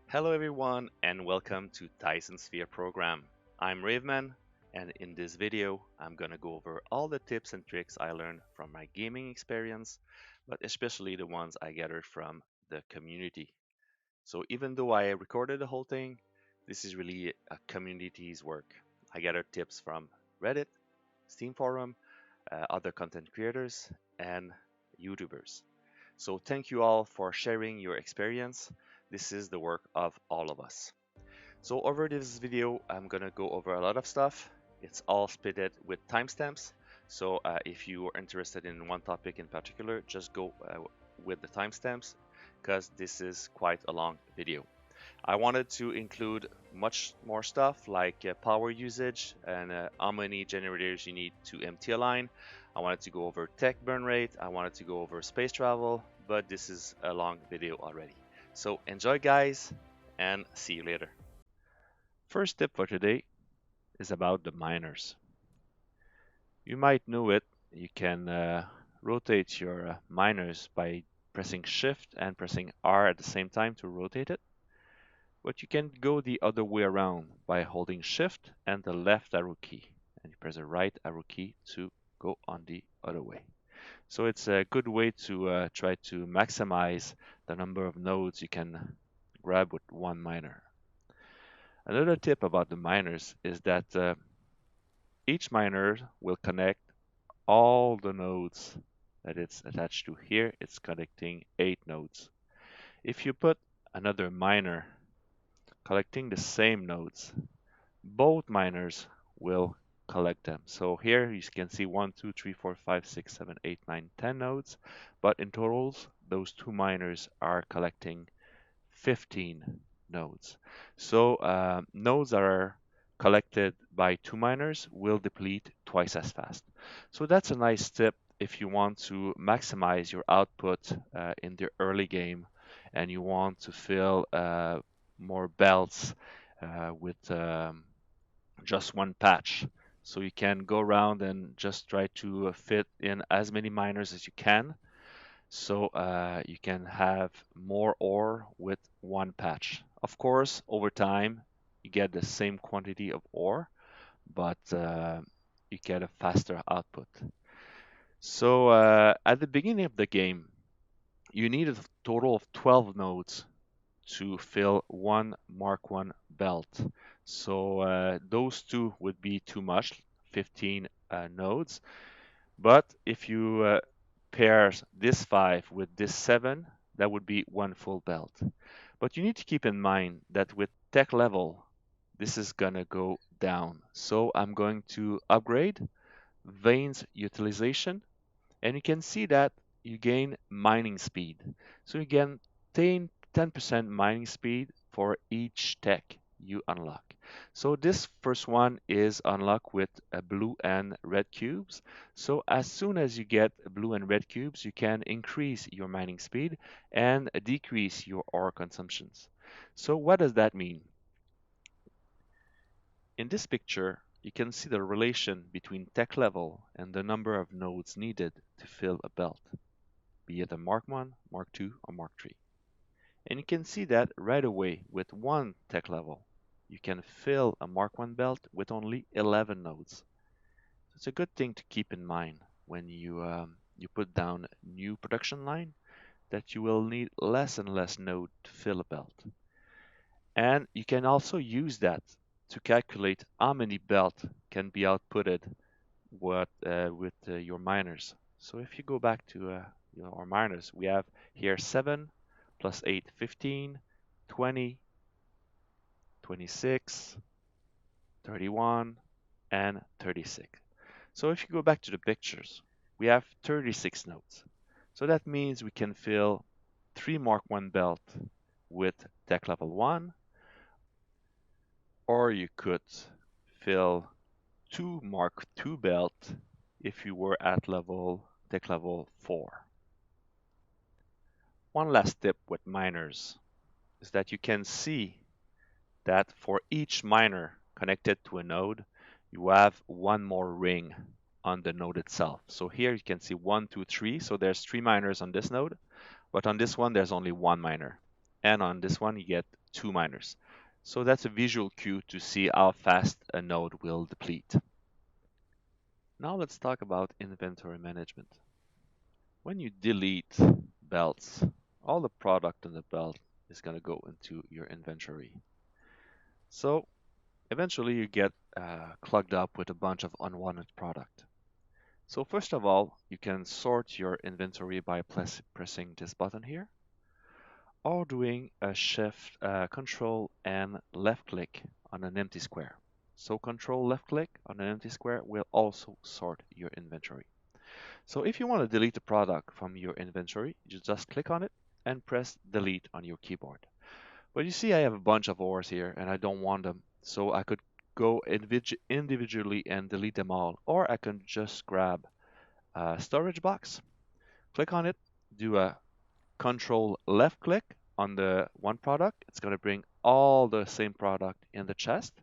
Hello everyone and welcome to Dyson Sphere Program. I'm Raveman and in this video I'm gonna go over all the tips and tricks I learned from my gaming experience, but especially the ones I gathered from the community. So even though I recorded the whole thing, this is really a community's work. I gathered tips from Reddit, Steam Forum, other content creators, and YouTubers. So thank you all for sharing your experience. This is the work of all of us. So over this video, I'm gonna go over a lot of stuff. It's all split with timestamps. So if you are interested in one topic in particular, just go with the timestamps because this is quite a long video. I wanted to include much more stuff like power usage and how many generators you need to empty a line. I wanted to go over tech burn rate. I wanted to go over space travel, but this is a long video already. So enjoy guys and see you later. First tip for today is about the miners. You might know it. You can rotate your miners by pressing shift and pressing R at the same time to rotate it. But you can go the other way around by holding shift and the left arrow key, and you press the right arrow key to go on the other way. So it's a good way to try to maximize the number of nodes you can grab with one miner. Another tip about the miners is that each miner will connect all the nodes that it's attached to. Here it's connecting 8 nodes. If you put another miner collecting the same nodes, both miners will collect them. So here you can see 1, 2, 3, 4, 5, 6, 7, 8, 9, 10 nodes, but in totals, those two miners are collecting 15 nodes. So nodes that are collected by two miners will deplete twice as fast. So that's a nice tip if you want to maximize your output in the early game and you want to fill more belts with just one patch. So you can go around and just try to fit in as many miners as you can. So you can have more ore with one patch. Of course, over time, you get the same quantity of ore, but you get a faster output. So at the beginning of the game, you need a total of 12 nodes to fill one Mark 1 belt. So those two would be too much, 15 nodes. But if you pair this 5 with this 7, that would be one full belt. But you need to keep in mind that with tech level, this is gonna go down. So I'm going to upgrade veins utilization, and you can see that you gain mining speed. So you gain 10% mining speed for each tech you unlock. So this first one is unlocked with blue and red cubes. So as soon as you get blue and red cubes, you can increase your mining speed and decrease your ore consumptions. So what does that mean? In this picture, you can see the relation between tech level and the number of nodes needed to fill a belt, be it a Mark 1, Mark 2, or Mark 3. And you can see that right away with one tech level, you can fill a Mark 1 belt with only 11 nodes. It's a good thing to keep in mind when you put down a new production line that you will need less and less node to fill a belt. And you can also use that to calculate how many belt can be outputted with your miners. So if you go back to our miners, we have here 7 plus 8, 15, 20, 26, 31, and 36. So if you go back to the pictures, we have 36 nodes. So that means we can fill 3 Mark 1 belt with tech level 1, or you could fill 2 Mark 2 belt if you were at tech level 4. One last tip with miners is that you can see that for each miner connected to a node, you have one more ring on the node itself. So here you can see 1, 2, 3. So there's 3 miners on this node, but on this one, there's only one miner. and on this one you get 2 miners. So that's a visual cue to see how fast a node will deplete. Now let's talk about inventory management. When you delete belts, all the product in the belt is going to go into your inventory. So eventually you get clogged up with a bunch of unwanted product. So first of all, you can sort your inventory by pressing this button here, or doing a shift, control and left click on an empty square. So control left click on an empty square will also sort your inventory. So if you want to delete a product from your inventory, you just click on it and press delete on your keyboard. But you see I have a bunch of ores here and I don't want them. So I could go individually and delete them all, or I can just grab a storage box, click on it, do a control left click on the one product. It's going to bring all the same product in the chest.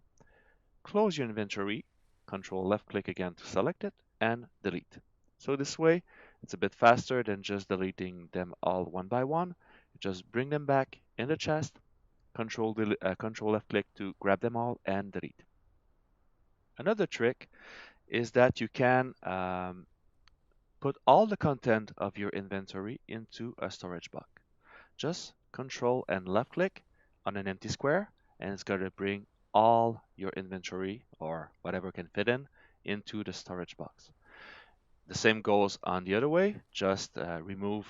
Close your inventory, control left click again to select it, and delete. So this way, it's a bit faster than just deleting them all one by one. You just bring them back in the chest, control left click to grab them all and delete. Another trick is that you can put all the content of your inventory into a storage box. Just control and left click on an empty square, and it's going to bring all your inventory or whatever can fit in into the storage box. The same goes on the other way. Just remove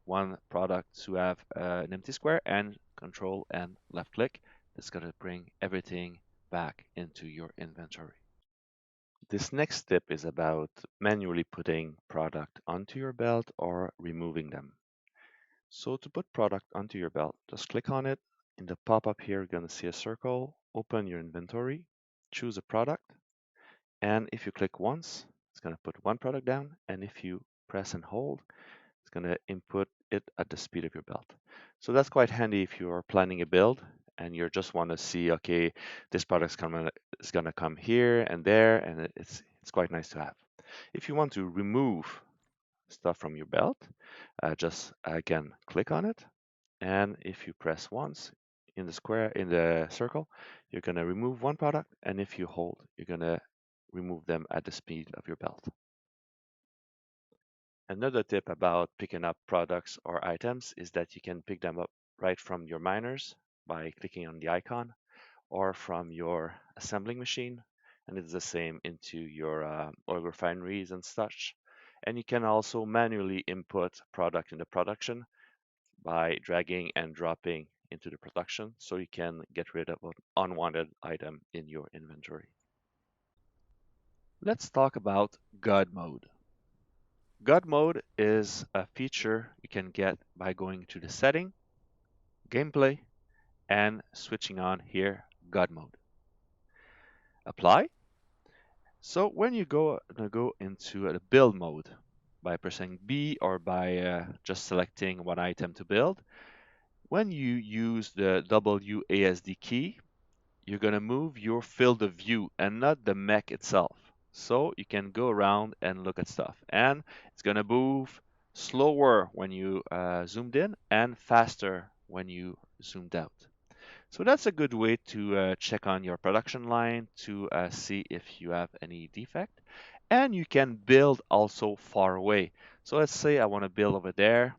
one product to have an empty square and control and left click. It's going to bring everything back into your inventory. This next step is about manually putting product onto your belt or removing them. So to put product onto your belt, just click on it. In the pop-up here, you're going to see a circle. Open your inventory, choose a product, and if you click once, it's going to put one product down, and if you press and hold, it's going to input it at the speed of your belt. So that's quite handy if you are planning a build and you just want to see, okay, this product is going to come here and there, and it's quite nice to have. If you want to remove stuff from your belt, just again click on it, and if you press once in the circle, you're going to remove one product, and if you hold, you're going to remove them at the speed of your belt. Another tip about picking up products or items is that you can pick them up right from your miners by clicking on the icon, or from your assembling machine, and it's the same into your oil refineries and such. And you can also manually input product in the production by dragging and dropping into the production, so you can get rid of an unwanted item in your inventory. Let's talk about God mode. God mode is a feature you can get by going to the setting, gameplay, and switching on here God mode. Apply. So when you go into the build mode by pressing B or by just selecting one item to build, when you use the WASD key, you're going to move your field of view and not the mech itself. So you can go around and look at stuff. And it's going to move slower when you zoomed in and faster when you zoomed out. So that's a good way to check on your production line to see if you have any defect. And you can build also far away. So let's say I want to build over there,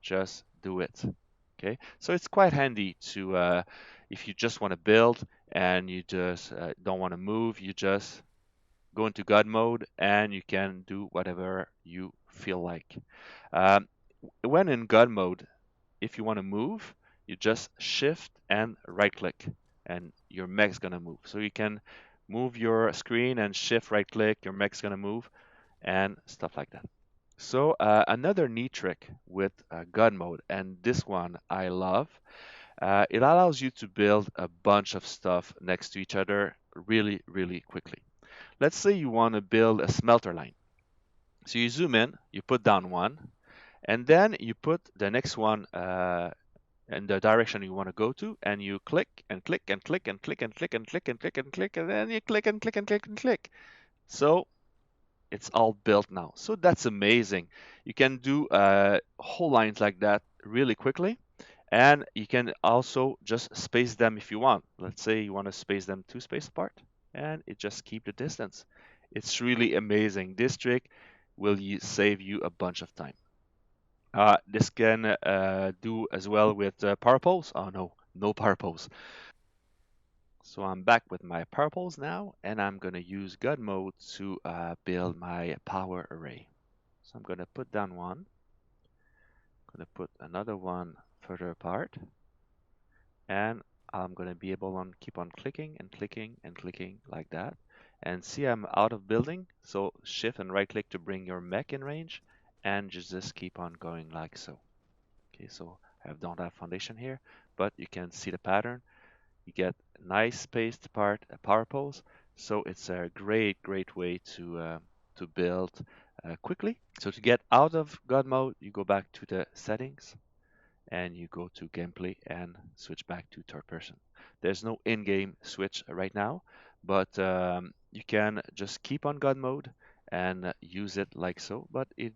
just do it. Okay, so it's quite handy to, if you just want to build and you just don't want to move, you just go into God mode and you can do whatever you feel like. Um, when in God mode, if you want to move, you just shift and right click and your mech's gonna move. So you can move your screen and shift right click, your mech's gonna move and stuff like that. So another neat trick with God mode, and this one I love, it allows you to build a bunch of stuff next to each other really, really quickly. Let's say you want to build a smelter line. So you zoom in, you put down one, and then you put the next one in the direction you want to go to, and you click and click and click and click and click and click and click and click, and then you click and click and click and click. So it's all built now. So that's amazing. You can do whole lines like that really quickly. And you can also just space them if you want. Let's say you want to space them 2 spaces apart, and it just keep the distance. It's really amazing. This trick will save you a bunch of time. This can do as well with power poles. Oh no, no power poles. So I'm back with my power poles now, and I'm gonna use God mode to build my power array. So I'm gonna put down one, gonna put another one further apart, and I'm gonna be able to keep on clicking and clicking and clicking like that. And see, I'm out of building, so shift and right click to bring your mech in range, and just keep on going like so. Okay, so I don't have foundation here, but you can see the pattern. You get a nice spaced apart power poles, so it's a great way to build quickly. So to get out of God mode, you go back to the settings and you go to gameplay and switch back to third person. There's no in-game switch right now, but you can just keep on God mode and use it like so, but it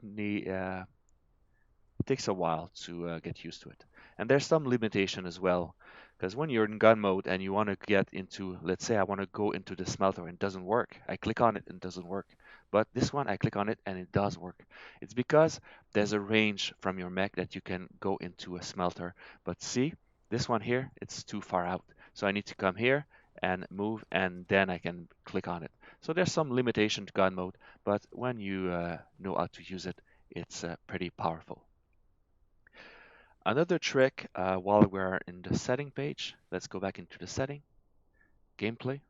takes a while to get used to it. And there's some limitation as well, because when you're in gun mode and you want to get into, let's say I want to go into the smelter and it doesn't work. I click on it and it doesn't work. But this one, I click on it and it does work. It's because there's a range from your mech that you can go into a smelter. But see, this one here, it's too far out. So I need to come here and move, and then I can click on it. So there's some limitation to gun mode, but when you know how to use it, it's pretty powerful. Another trick while we're in the setting page, let's go back into the setting, gameplay,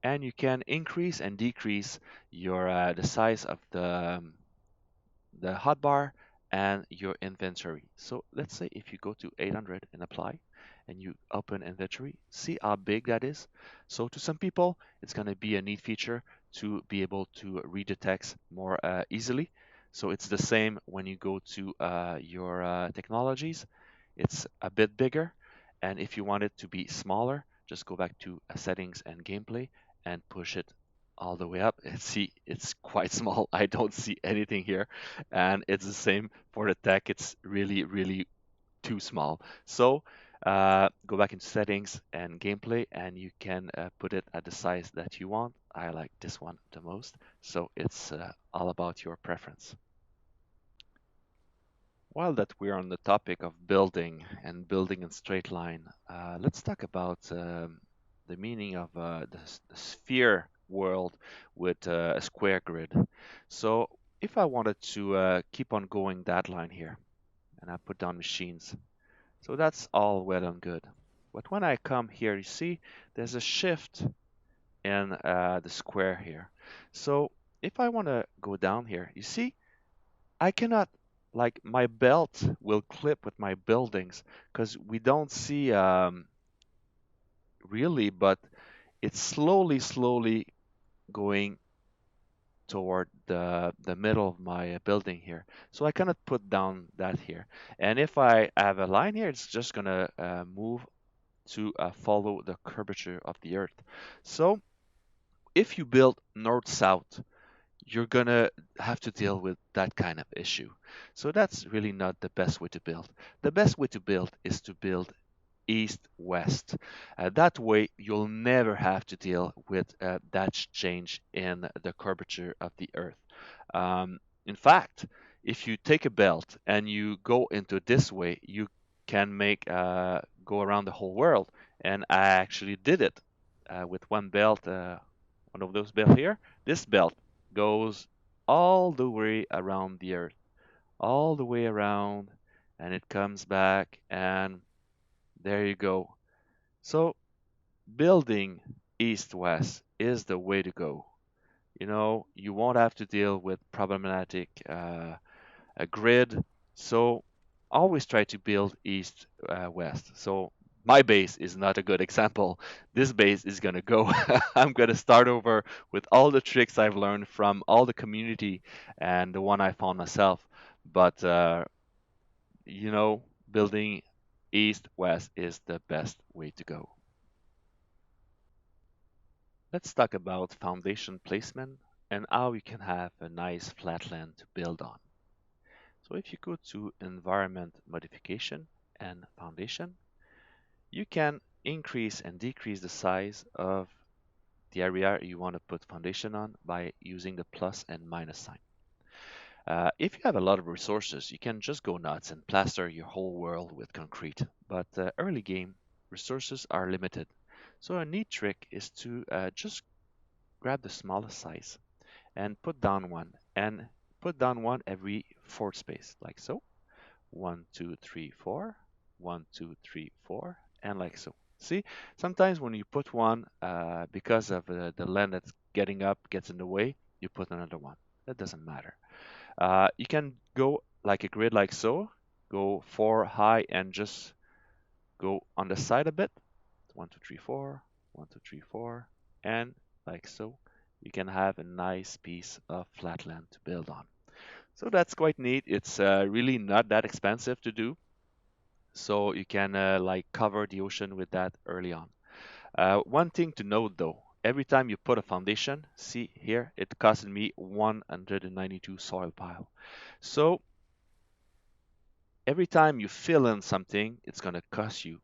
and you can increase and decrease your the size of the hotbar and your inventory. So let's say if you go to 800 and apply and you open inventory, see how big that is. So to some people, it's going to be a neat feature to be able to read the text more easily. So it's the same when you go to your technologies. It's a bit bigger. And if you want it to be smaller, just go back to settings and gameplay and push it all the way up and see it's quite small. I don't see anything here, and it's the same for the tech. It's really too small. So go back into settings and gameplay, and you can put it at the size that you want. I like this one the most, so it's all about your preference. While that we're on the topic of building and building in straight line, let's talk about the meaning of the sphere world with a square grid. So if I wanted to keep on going that line here, and I put down machines, so that's all well and good. But when I come here, you see there's a shift in the square here. So if I want to go down here, you see I cannot, like, my belt will clip with my buildings because we don't see really, but it's slowly going toward the middle of my building here. So I cannot put down that here. And if I have a line here, it's just gonna move to follow the curvature of the earth. So if you build north-south, you're gonna have to deal with that kind of issue. So that's really not the best way to build. The best way to build is to build east-west. That way, you'll never have to deal with that change in the curvature of the Earth. In fact, if you take a belt and you go into this way, you can make go around the whole world. And I actually did it with one belt, one of those belts here. This belt goes all the way around the Earth, all the way around, and it comes back, and there you go. So building east-west is the way to go. You know, you won't have to deal with problematic a grid. So always try to build east west. So my base is not a good example. This base is gonna go. I'm gonna start over with all the tricks I've learned from all the community and the one I found myself. But you know, building east west is the best way to go. Let's talk about foundation placement and how you can have a nice flat land to build on. So if you go to environment modification and foundation, you can increase and decrease the size of the area you want to put foundation on by using the plus and minus sign. If you have a lot of resources, you can just go nuts and plaster your whole world with concrete. But early game, resources are limited. So a neat trick is to just grab the smallest size and put down one every fourth space, like so. One, two, three, four. One, two, three, four, and like so. See, sometimes when you put one, because of the land that's getting up gets in the way, you put another one. That doesn't matter. You can go like a grid like so, go four high and just go on the side a bit. One, two, three, four, one, two, three, four, and like so. You can have a nice piece of flat land to build on. So that's quite neat. It's really not that expensive to do. So you can like cover the ocean with that early on. One thing to note though, every time you put a foundation, see here, it costed me 192 soil pile. So every time you fill in something, it's going to cost you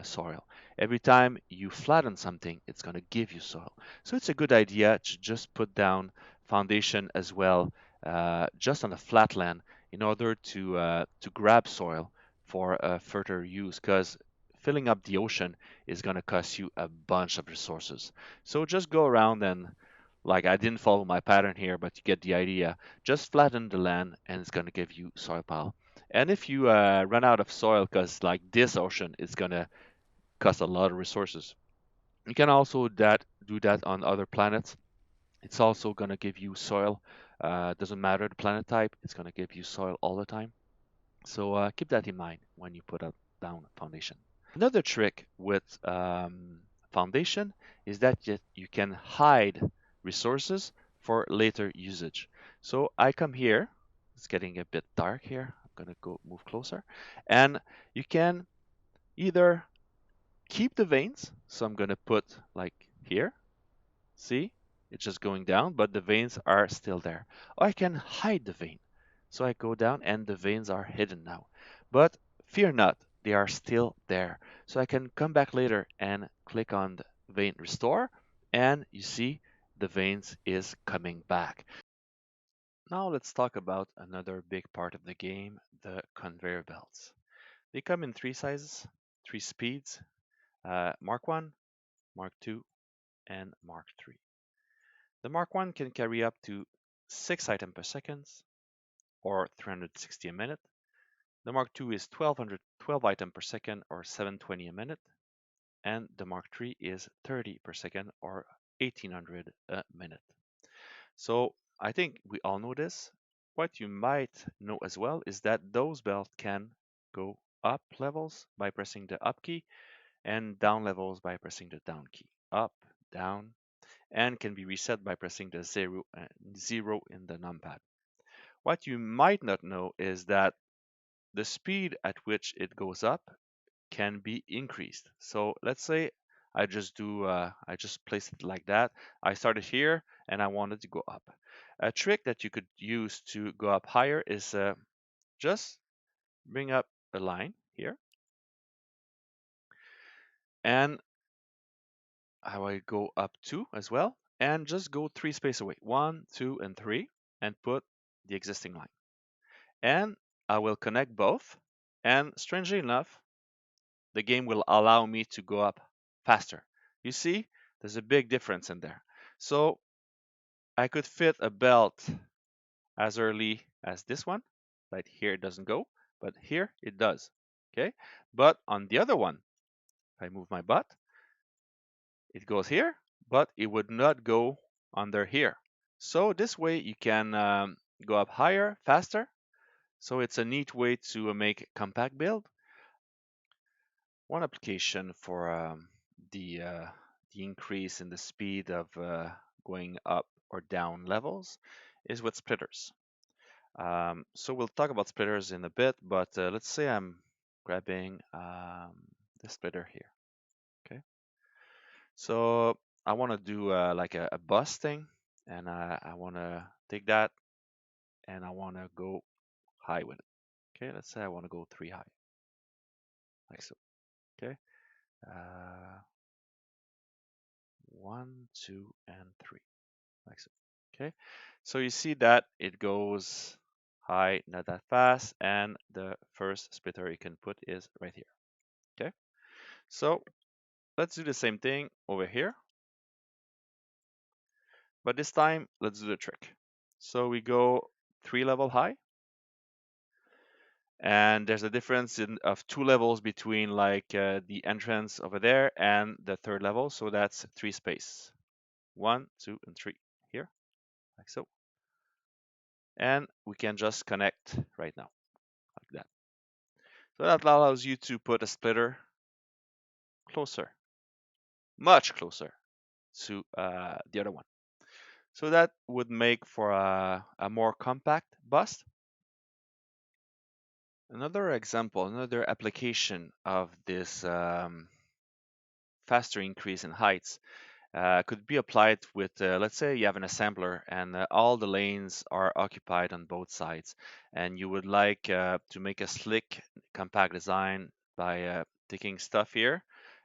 soil. Every time you flatten something, it's going to give you soil. So it's a good idea to just put down foundation as well, just on a flat land in order to grab soil for further use, because filling up the ocean is going to cost you a bunch of resources. So just go around and, like, I didn't follow my pattern here, but you get the idea. Just flatten the land and it's going to give you soil pile. And if you run out of soil, because like this ocean is gonna cost a lot of resources, you can also do that on other planets. It's also gonna give you soil. Doesn't matter the planet type, it's gonna give you soil all the time. So keep that in mind when you put up down foundation. Another trick with foundation is that you can hide resources for later usage. So I come here, it's getting a bit dark here. I'm gonna go move closer, and you can either keep the veins. So I'm gonna put like here, see, it's just going down, but the veins are still there. Or I can hide the vein. So I go down and the veins are hidden now. But fear not, they are still there. So I can come back later and click on the vein restore, and you see the veins is coming back. Now let's talk about another big part of the game, the conveyor belts. They come in three sizes, three speeds, Mark 1, Mark 2, and Mark 3. The Mark 1 can carry up to 6 items per second or 360 a minute. The Mark 2 is 1212 items per second or 720 a minute. And the Mark 3 is 30 per second or 1800 a minute. So I think we all know this. What you might know as well is that those belts can go up levels by pressing the up key and down levels by pressing the down key. Up, down, and can be reset by pressing the zero in the numpad. What you might not know is that the speed at which it goes up can be increased. So let's say I just place it like that. I started here and I wanted to go up. A trick that you could use to go up higher is just bring up a line here, and I will go up two as well, and just go three space away, one, two, and three, and put the existing line. And I will connect both, and strangely enough, the game will allow me to go up faster. You see, there's a big difference in there. So I could fit a belt as early as this one, right here it doesn't go, but here it does. Okay, but on the other one, if I move my butt, it goes here, but it would not go under here. So this way you can go up higher, faster. So it's a neat way to make a compact build. One application for the increase in the speed of going up or down levels is with splitters. So we'll talk about splitters in a bit, but let's say I'm grabbing the splitter here. Okay, so I want to do like a bus thing, and I want to take that and I want to go high with it. Okay, let's say I want to go three high. like so. Okay. Uh, 1, 2, and 3, like so. Okay. So you see that it goes high, not that fast, and the first splitter you can put is right here. Okay. So let's do the same thing over here, but this time let's do the trick. So we go 3 level high, and there's a difference of 2 levels between like the entrance over there and the third level, so that's 3 space. 1, 2, and 3 here, like so. And we can just connect right now, like that. So that allows you to put a splitter closer, much closer to the other one. So that would make for a more compact bust. Another example, another application of this faster increase in heights could be applied with, let's say you have an assembler and all the lanes are occupied on both sides, and you would like to make a slick, compact design by taking stuff here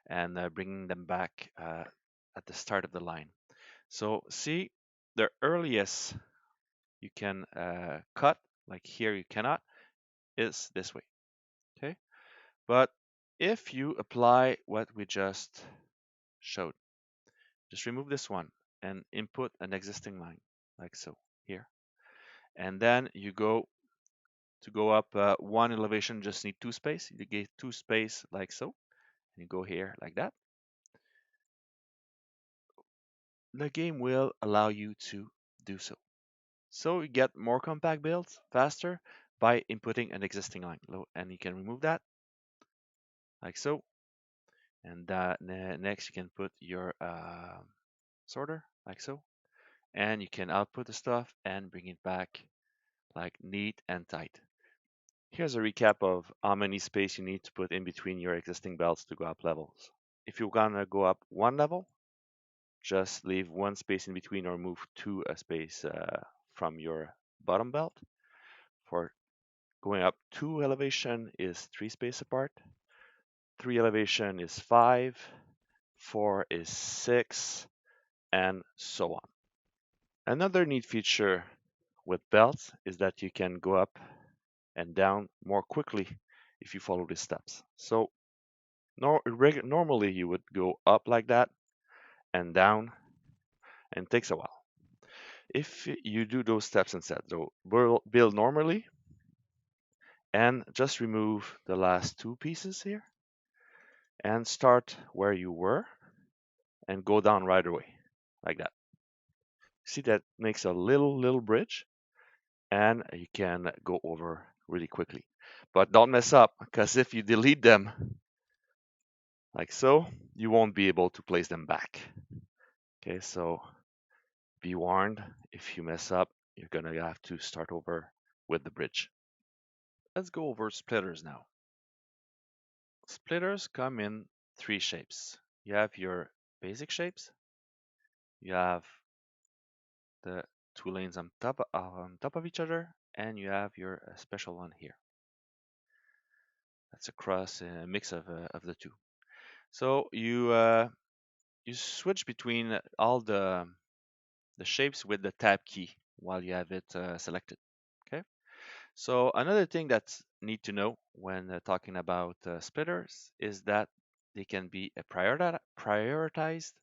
and bringing them back at the start of the line. So see, the earliest you can cut, like here you cannot, is this way. Okay, but if you apply what we just showed, just remove this one and input an existing line, like so, here. And then you go to go up one elevation, just need 2 space. You get 2 space, like so. And you go here, like that. The game will allow you to do so. So you get more compact builds faster by inputting an existing line. And you can remove that, like so. And next you can put your sorter, like so. And you can output the stuff and bring it back like neat and tight. Here's a recap of how many space you need to put in between your existing belts to go up levels. If you're gonna go up 1 level, just leave 1 space in between or move to a space from your bottom belt. For going up 2 elevation is 3 space apart, 3 elevation is 5, 4 is 6, and so on. Another neat feature with belts is that you can go up and down more quickly if you follow the steps. So normally you would go up like that and down, and it takes a while. If you do those steps instead, so build normally and just remove the last 2 pieces here and start where you were and go down right away, like that. See, that makes a little bridge and you can go over really quickly. But don't mess up, because if you delete them like so, you won't be able to place them back. Okay, so be warned, if you mess up, you're gonna have to start over with the bridge. Let's go over splitters now. Splitters come in 3 shapes. You have your basic shapes, you have the 2 lanes on top of each other, and you have your special one here. That's a cross, a mix of the two. So you switch between all the shapes with the tab key while you have it selected. Okay. So another thing that's need to know when talking about splitters is that they can be prioritized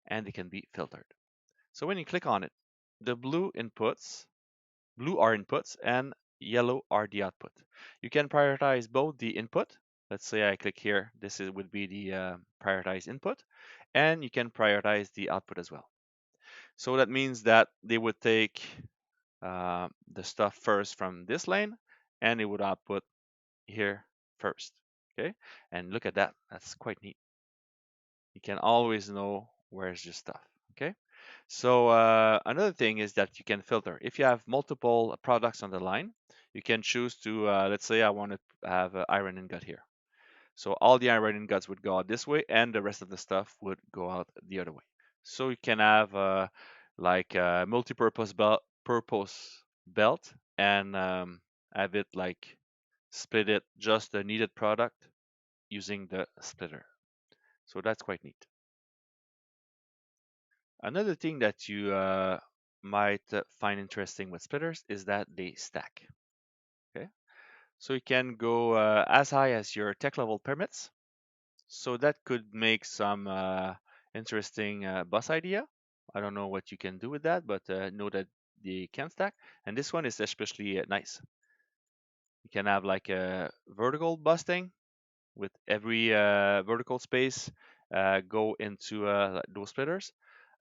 and they can be filtered. So when you click on it, the blue are inputs and yellow are the output. You can prioritize both the input. Let's say I click here, would be the prioritized input, and you can prioritize the output as well. So that means that they would take the stuff first from this lane and it would output here first. Okay, and look at that, that's quite neat. You can always know where's your stuff. Okay, so another thing is that you can filter. If you have multiple products on the line, you can choose to, let's say I want to have iron ingot here. So all the iron ingots would go out this way and the rest of the stuff would go out the other way. So you can have like a multi-purpose belt and have it like split it just the needed product using the splitter. So that's quite neat. Another thing that you might find interesting with splitters is that they stack. Okay, so you can go as high as your tech level permits. So that could make some interesting bus idea. I don't know what you can do with that, but know that they can stack. And this one is especially nice. You can have like a vertical busting with every vertical space go into those splitters.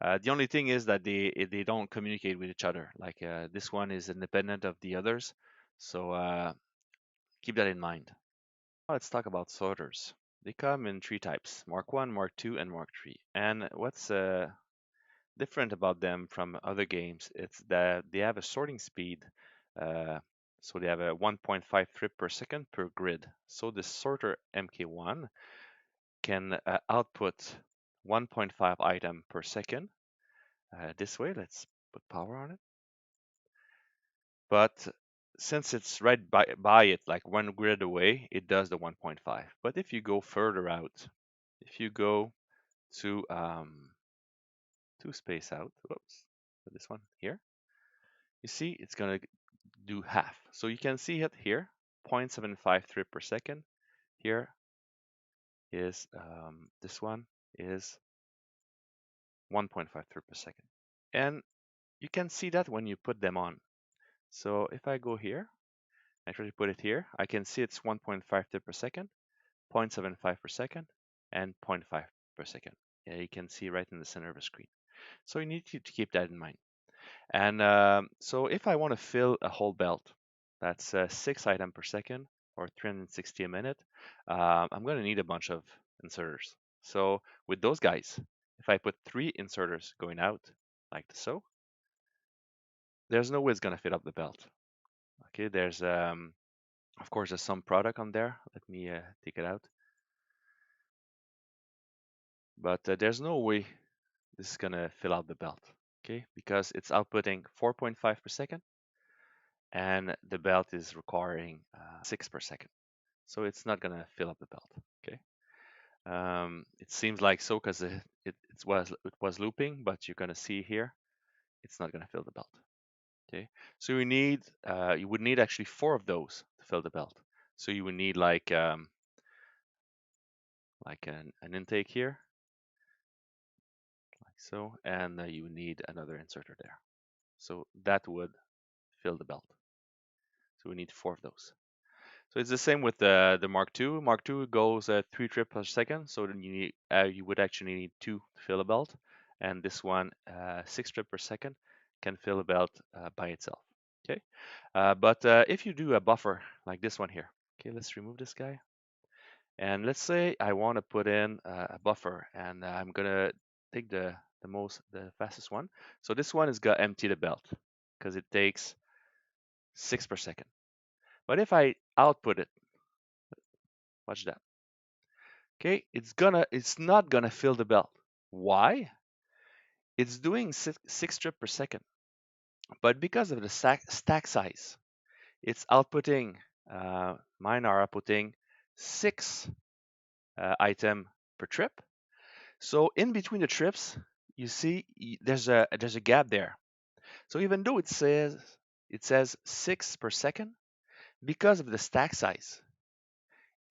The only thing is that they don't communicate with each other. Like this one is independent of the others, so keep that in mind. Now let's talk about sorters. They come in three types: Mark 1, Mark 2, and Mark 3. And what's different about them from other games, it's that they have a sorting speed. Uh, so they have a 1.5 trip per second per grid. So the sorter MK1 can output 1.5 item per second. This way, let's put power on it. But since it's right by it, like one grid away, it does the 1.5. But if you go further out, if you go to space out, whoops, this one here, you see it's gonna do half. So you can see it here, 0.75 trip per second. Here is this one is 1.5 trip per second. And you can see that when you put them on. So if I go here, I try to put it here, I can see it's 1.5 trip per second, 0.75 per second, and zero point 0.5 per second. Yeah, you can see right in the center of the screen. So you need to keep that in mind. And so if I want to fill a whole belt, that's 6 items per second or 360 a minute, I'm going to need a bunch of inserters. So with those guys, if I put 3 inserters going out, like so, there's no way it's going to fit up the belt. Okay, there's, of course, there's some product on there. Let me take it out. But there's no way this is going to fill out the belt, okay, because it's outputting 4.5 per second and the belt is requiring 6 per second. So it's not gonna fill up the belt. Okay. It seems like so because it was looping, but you're gonna see here it's not gonna fill the belt. Okay. So you would need actually 4 of those to fill the belt. So you would need like an intake here, like so, and you would need another inserter there. So that would fill the belt. So we need 4 of those. So it's the same with the Mark II. Mark II goes at 3 trips per second, so then you would actually need 2 to fill a belt, and this one 6 trips per second can fill a belt by itself. Okay, but if you do a buffer like this one here, okay, let's remove this guy, and let's say I want to put in a buffer, and I'm gonna take the fastest one. So this one is gonna empty the belt because it takes 6 per second. But if I output it, watch that. Okay, it's not gonna fill the belt. Why? It's doing 6 strips per second, but because of the stack size, it's outputting. Mine are outputting 6 item per trip. So in between the trips, you see there's a gap there. So even though it says 6 per second, because of the stack size,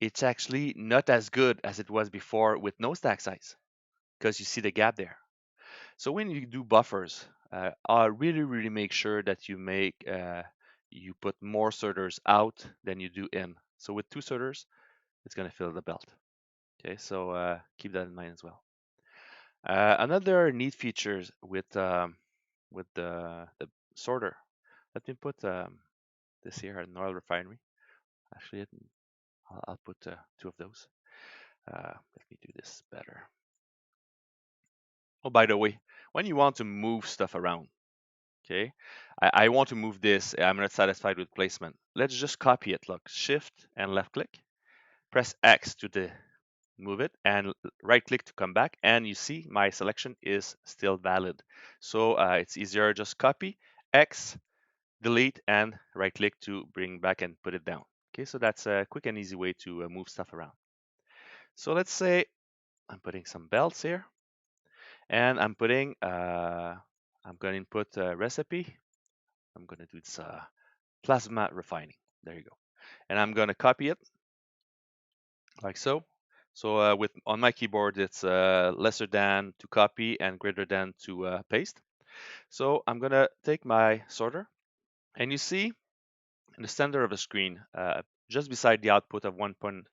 it's actually not as good as it was before with no stack size, because you see the gap there. So when you do buffers, really, really make sure that you put more sorters out than you do in. So with 2 sorters, it's going to fill the belt. Okay, so keep that in mind as well. Another neat features with the sorter. Let me put this here at an oil refinery. Actually, I'll put 2 of those. Let me do this better. Oh, by the way, when you want to move stuff around, okay, I want to move this. I'm not satisfied with placement. Let's just copy it. Look, Shift and left click, press X to move it, and right click to come back. And you see my selection is still valid. So it's easier. Just copy, X, delete, and right click to bring back and put it down. Okay, so that's a quick and easy way to move stuff around. So let's say I'm putting some belts here, and I'm going to input a recipe. I'm going to do this plasma refining. There you go. And I'm going to copy it like so. So with on my keyboard, it's lesser than to copy and greater than to paste. So I'm going to take my sorter, and you see in the center of the screen, just beside the output of 1.53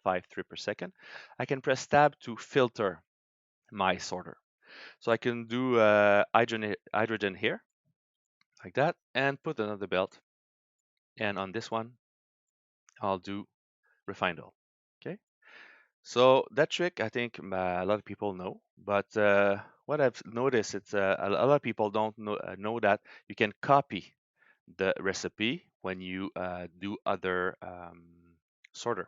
per second, I can press tab to filter my sorter. So I can do hydrogen here, like that, and put another belt. And on this one, I'll do refined oil. Okay. So that trick, I think a lot of people know, but what I've noticed, it's a lot of people don't know that you can copy the recipe when you do other sorter.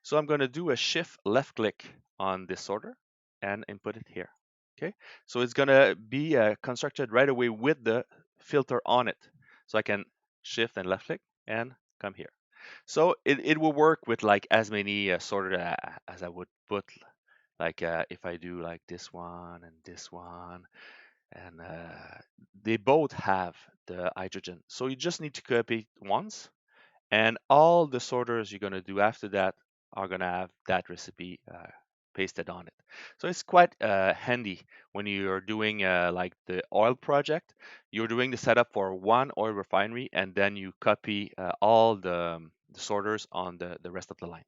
So I'm going to do a shift left click on this sorter and input it here. Okay, so it's going to be constructed right away with the filter on it. So I can shift and left click and come here. So it will work with like as many sorter as I would put, like if I do like this one and this one, and they both have the hydrogen. So you just need to copy it once, and all the sorters you're going to do after that are going to have that recipe pasted on it. So it's quite handy when you're doing like the oil project. You're doing the setup for one oil refinery, and then you copy all the sorters on the rest of the line.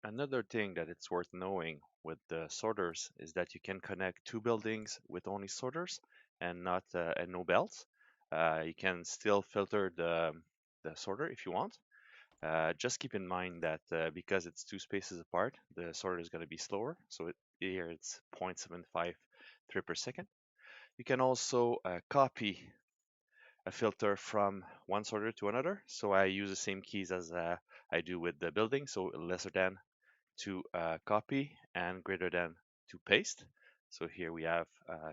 Another thing that it's worth knowing with the sorters is that you can connect two buildings with only sorters and not and no belts. You can still filter the sorter if you want. Just keep in mind that because it's two spaces apart, the sorter is going to be slower. So here it's 0.753 per second. You can also copy a filter from one sorter to another. So I use the same keys as I do with the building. So lesser than to copy and greater than to paste. So here we have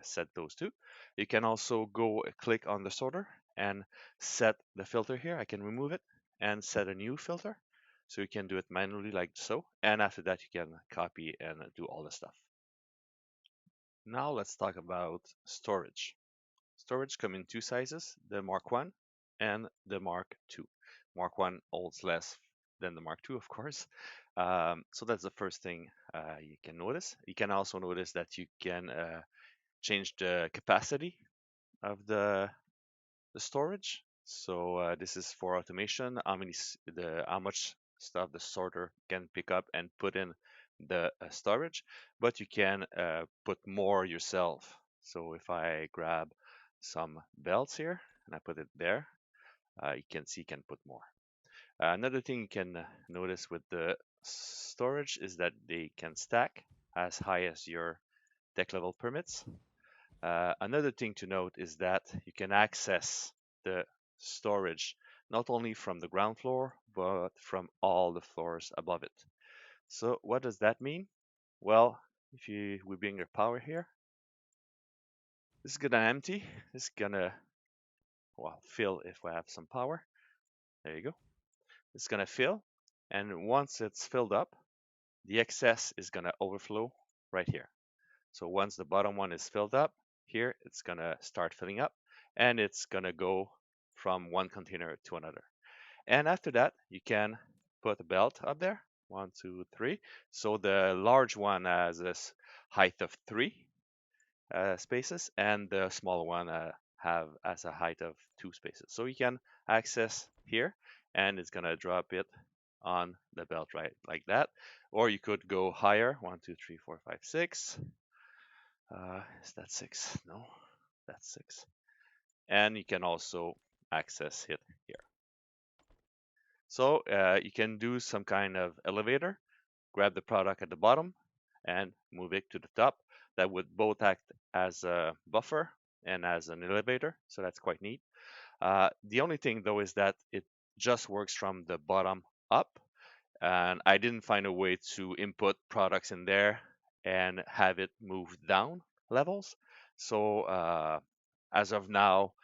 set those two. You can also go click on the sorter and set the filter here. I can remove it and set a new filter. So you can do it manually like so. And after that, you can copy and do all the stuff. Now let's talk about storage. Storage come in two sizes, the Mark 1 and the Mark 2. Mark 1 holds less than the Mark 2, of course. So that's the first thing you can notice. You can also notice that you can change the capacity of the storage. So this is for automation, how much stuff the sorter can pick up and put in the storage, but you can put more yourself. So if I grab some belts here and I put it there, you can see you can put more. Another thing you can notice with the storage is that they can stack as high as your deck level permits. Another thing to note is that you can access the storage not only from the ground floor, but from all the floors above it. So what does that mean? Well, if we bring your power here, this is gonna empty. This is gonna, well, fill if we have some power. There you go. It's gonna fill, and once it's filled up, the excess is gonna overflow right here. So once the bottom one is filled up, here it's gonna start filling up, and it's gonna go from one container to another. And after that, you can put a belt up there, 1, 2, 3. So the large one has this height of 3 spaces, and the smaller one have as a height of 2 spaces. So you can access here, and it's gonna drop it on the belt right like that. Or you could go higher, 1, 2, 3, 4, 5, 6. Is that 6? No, that's 6. And you can also access it here. So you can do some kind of elevator, grab the product at the bottom and move it to the top. That would both act as a buffer and as an elevator. So that's quite neat. The only thing though is that it just works from the bottom up. And I didn't find a way to input products in there and have it move down levels. So as of now,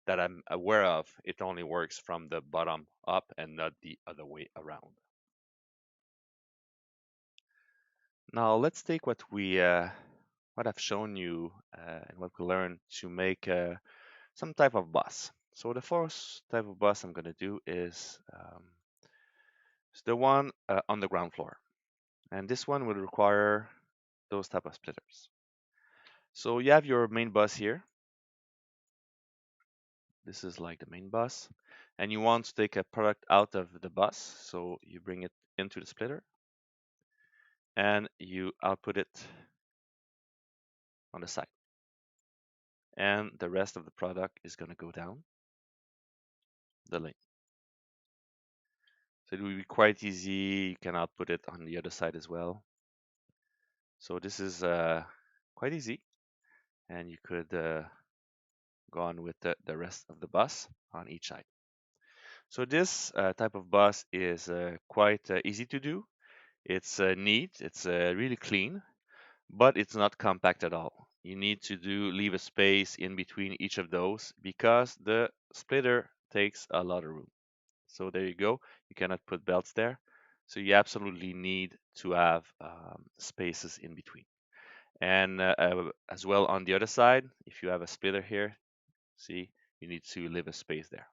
that I'm aware of, it only works from the bottom up and not the other way around. Now let's take what I've shown you and what we learned to make some type of bus. So the first type of bus I'm going to do is the one on the ground floor, and this one will require those type of splitters. So you have your main bus here. This is like the main bus, and you want to take a product out of the bus, so you bring it into the splitter and you output it on the side, and the rest of the product is going to go down the lane. So it will be quite easy. You can output it on the other side as well. So this is quite easy, and you could go on with the rest of the bus on each side. So this type of bus is quite easy to do. It's neat, it's really clean, but it's not compact at all. You need to leave a space in between each of those because the splitter takes a lot of room. So there you go. You cannot put belts there. So you absolutely need to have spaces in between. And as well on the other side, if you have a splitter here, see, you need to leave a space there.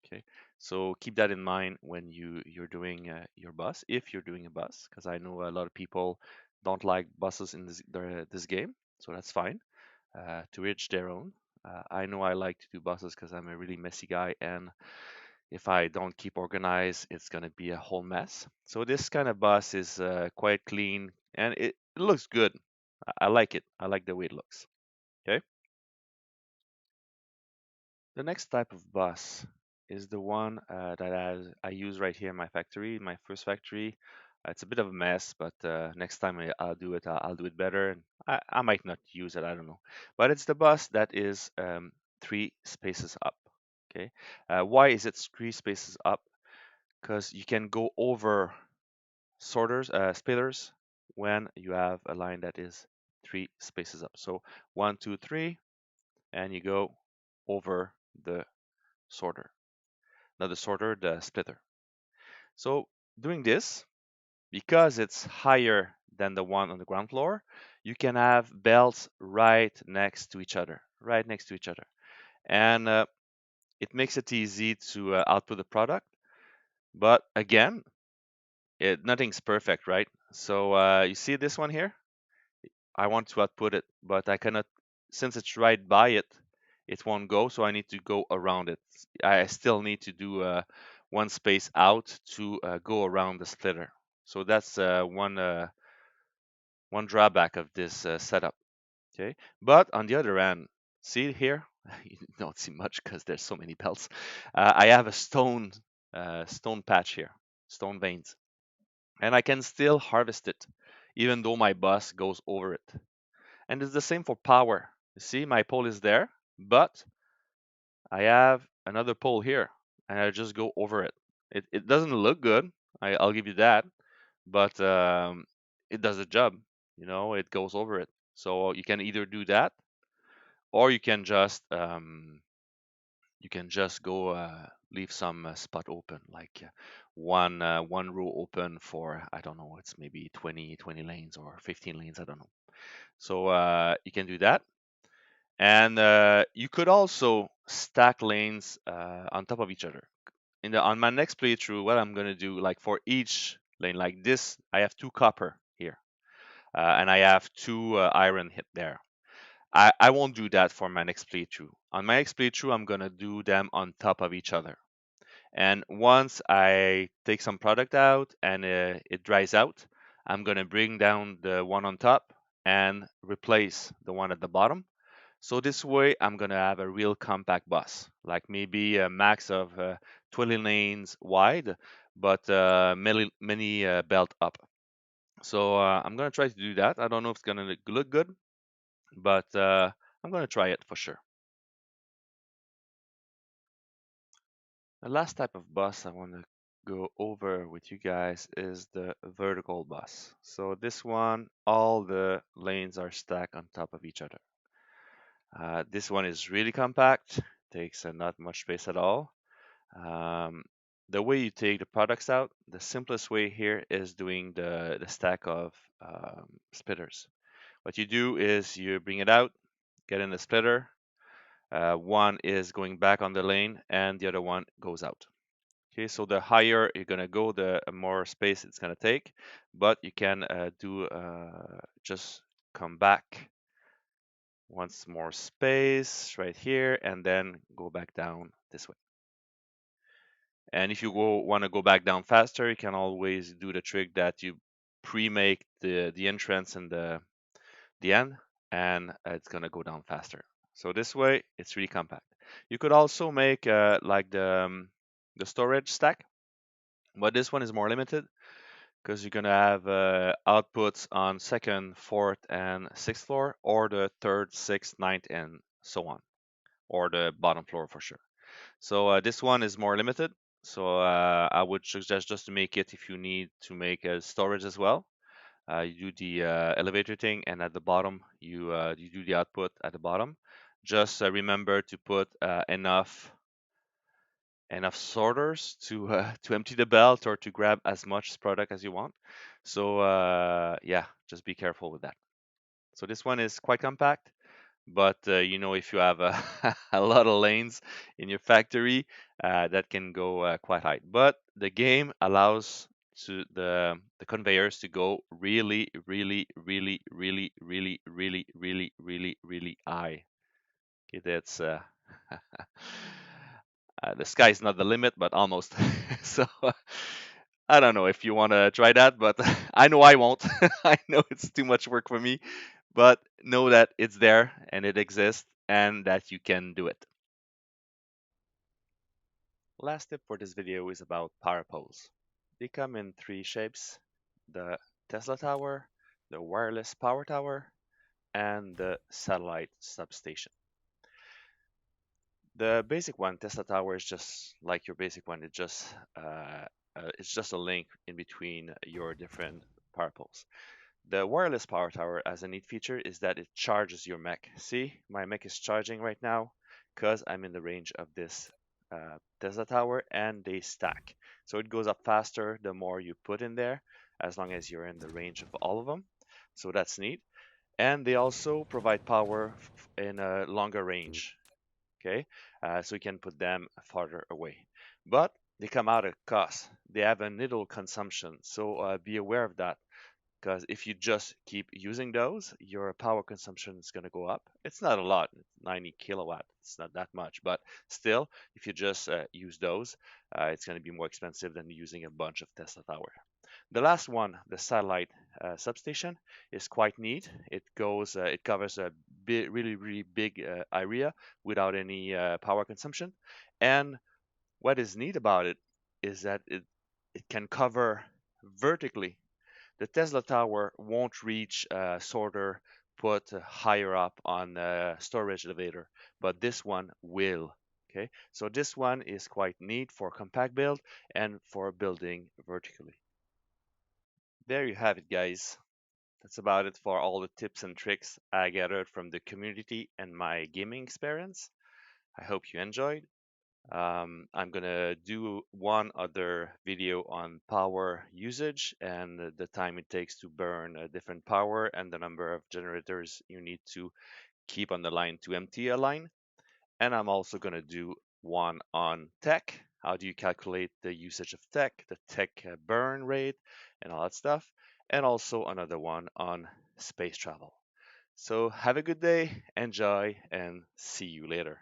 Okay, so keep that in mind when you're doing your bus, if you're doing a bus, because I know a lot of people don't like buses in this game, so that's fine. To each their own. I know I like to do buses because I'm a really messy guy, and if I don't keep organized, it's gonna be a whole mess. So this kind of bus is quite clean and it looks good. I like it. I like the way it looks. Okay. The next type of bus is the one that I use right here in my factory, my first factory. It's a bit of a mess, but next time I'll do it, I'll do it better. And I might not use it, I don't know. But it's the bus that is 3 spaces up. Okay. Why is it 3 spaces up? Because you can go over splitters when you have a line that is 3 spaces up. So 1, 2, 3, and you go over the sorter. Not the sorter, the splitter. So doing this, because it's higher than the one on the ground floor, you can have belts right next to each other, right next to each other. And it makes it easy to output the product. But again, nothing's perfect, right? So you see this one here? I want to output it, but I cannot, since it's right by it, it won't go, so I need to go around it. I still need to do one space out to go around the splitter. So that's one drawback of this setup. Okay, but on the other hand, see here, you don't see much because there's so many belts. I have a stone patch here, stone veins, and I can still harvest it, even though my bus goes over it. And it's the same for power. You see, my pole is there, but I have another pole here, and I just go over it. It doesn't look good, I'll give you that, but it does the job. It goes over it. So you can either do that, or you can just go leave some spot open, like one row open for, I don't know, it's maybe 20 lanes or 15 lanes, I don't know. So you can do that. And you could also stack lanes on top of each other. On my next playthrough, what I'm gonna do, like for each lane, like this, I have 2 copper here, and I have 2 iron hit there. I won't do that for my next playthrough. On my next playthrough, I'm gonna do them on top of each other. And once I take some product out and it dries out, I'm gonna bring down the one on top and replace the one at the bottom. So this way, I'm gonna have a real compact bus, like maybe a max of 20 lanes wide, but many belt up. So I'm gonna try to do that. I don't know if it's gonna look good, but I'm gonna try it for sure. The last type of bus I want to go over with you guys is the vertical bus. So this one, all the lanes are stacked on top of each other. This one is really compact, takes not much space at all. Um, the way you take the products out, the simplest way here is doing the stack of splitters. What you do is you bring it out, get in the splitter. One is going back on the lane, and the other one goes out. Okay, so the higher you're gonna go, the more space it's gonna take, but you can do just come back once more space right here, and then go back down this way. And if you want to go back down faster, you can always do the trick that you pre-make the entrance and the end, and it's gonna go down faster. So this way, it's really compact. You could also make like the storage stack, but this one is more limited because you're gonna have outputs on second, fourth, and sixth floor, or the third, sixth, ninth, and so on, or the bottom floor for sure. So this one is more limited. So I would suggest just to make it if you need to make a storage as well. You do the elevator thing, and at the bottom you do the output at the bottom. Just remember to put enough sorters to empty the belt or to grab as much product as you want. So yeah, just be careful with that. So this one is quite compact, but if you have a lot of lanes in your factory, that can go quite high. But the game allows to the conveyors to go really, really, really, really, really, really, really, really, really high. Okay, that's the sky's not the limit, but almost. So I don't know if you want to try that, but I know I won't. I know it's too much work for me, but know that it's there and it exists and that you can do it. Last tip for this video is about power poles. They come in three shapes: the Tesla tower, the wireless power tower, and the satellite substation. The basic one, Tesla Tower, is just like your basic one. It's just a link in between your different power poles. The wireless power tower has a neat feature is that it charges your mech. See, my mech is charging right now because I'm in the range of this Tesla tower, and they stack. So it goes up faster the more you put in there, as long as you're in the range of all of them. So that's neat. And they also provide power in a longer range. Okay, so you can put them farther away. But they come out at cost. They have a needle consumption, so be aware of that. Because if you just keep using those, your power consumption is going to go up. It's not a lot, 90 kilowatt. It's not that much, but still, if you just use those, it's going to be more expensive than using a bunch of Tesla tower. The last one, the satellite substation, is quite neat. It covers a really, really big area without any power consumption. And what is neat about it is that it can cover vertically. The Tesla tower won't reach sorter put higher up on storage elevator, but this one will. Okay, so this one is quite neat for compact build and for building vertically. There you have it, guys. That's about it for all the tips and tricks I gathered from the community and my gaming experience. I hope you enjoyed. I'm gonna do one other video on power usage and the time it takes to burn a different power and the number of generators you need to keep on the line to empty a line. And I'm also gonna do one on tech. How do you calculate the usage of tech, the tech burn rate, and all that stuff. And also another one on space travel. So have a good day, enjoy, and see you later.